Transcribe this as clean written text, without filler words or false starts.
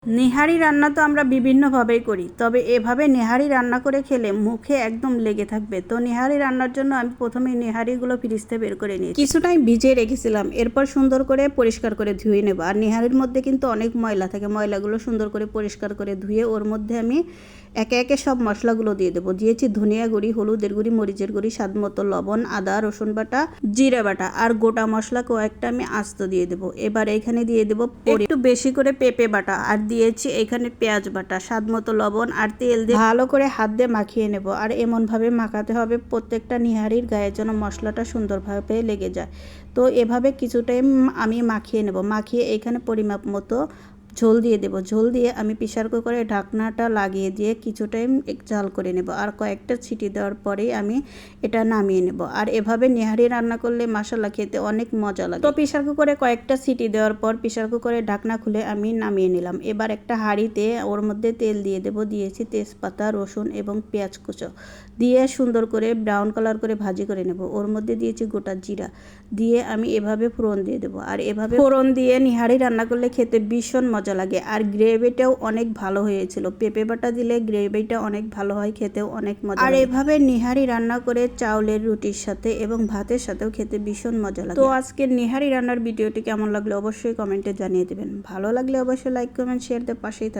নেহারি রান্না তো আমরা বিভিন্নভাবেই করি, তবে এভাবে নেহারি রান্না করে খেলে মুখে একদম লেগে থাকবে। তো নেহারি রান্নার জন্য আমি প্রথমে নেহারিগুলো ফ্রিজ থেকে বের করে নিই, কিছু টাইম ভিজিয়ে রেখেছিলাম। এরপর সুন্দর করে পরিষ্কার করে ধুয়ে নেব। আর নেহারির মধ্যে কিন্তু অনেক ময়লা থাকে, ময়লাগুলো সুন্দর করে পরিষ্কার করে ধুয়ে ওর মধ্যে আমি একে একে সব মশলাগুলো দিয়ে দেবো। দিয়েছি ধনিয়া গুঁড়ি, হলুদের গুঁড়ি, মরিচের গুঁড়ি, স্বাদ মতো লবণ, আদা রসুন বাটা, জিরে বাটা আর গোটা মশলা কয়েকটা আমি আস্ত দিয়ে দেবো। এবার এখানে দিয়ে দেবো একটু বেশি করে পেঁপে বাটা, আর দিয়েছি এখানে পেঁয়াজ বাটা, স্বাদ মতো লবণ আর তেল দিয়ে ভালো করে হাত দিয়ে মাখিয়ে নেব। আর এমনভাবে মাখাতে হবে প্রত্যেকটা নিহারির গায়ে যেন মশলাটা সুন্দরভাবে লেগে যায়। তো এভাবে কিছু টাইম আমি মাখিয়ে নেব। মাখিয়ে এখানে পরিমাপ মতো ঝোল দিয়ে দেব। ঝোল দিয়ে আমি প্রেসার কুকারে ঢাকনাটা লাগিয়ে দিয়ে কিছু টাইম জাল করে নেব। আর কয়েকটা সিটি দেওয়ার পরেই আমি এটা নামিয়ে নেব। আর এভাবে নেহারি রান্না করলে মাশাআল্লাহ খেতে অনেক মজা লাগে। তো প্রেসার কুকারে কয়েকটা সিটি দেওয়ার পর প্রেসার কুকারের ঢাকনা খুলে আমি নামিয়ে নিলাম। এবার একটা হাঁড়িতে ওর মধ্যে তেল দিয়ে দেব। দিয়েছি তেজপাতা, রসুন এবং পেঁয়াজ কুচো দিয়ে সুন্দর করে ব্রাউন কালার করে ভাজি করে নেব। ওর মধ্যে দিয়েছি গোটা জিরা দিয়ে আমি এভাবে ফোড়ন দিয়ে দেবো। আর এভাবে ফোড়ন দিয়ে নিহারি রান্না করলে খেতে ভীষণ মজা লাগে। আর গ্রেভিটাও অনেক ভালো হয়েছিল। পেঁপে বাটা দিলে গ্রেভিটা অনেক ভালো হয়, খেতেও অনেক মজা। আর এভাবে নিহারি রান্না করে চাউলের রুটির সাথে এবং ভাতের সাথেও খেতে ভীষণ মজা লাগে। তো আজকের নিহারি রান্নার ভিডিওটি কেমন লাগলো অবশ্যই কমেন্টে জানিয়ে দেবেন। ভালো লাগলে অবশ্যই লাইক কমেন্ট শেয়ার দিয়ে পাশেই থাকবেন।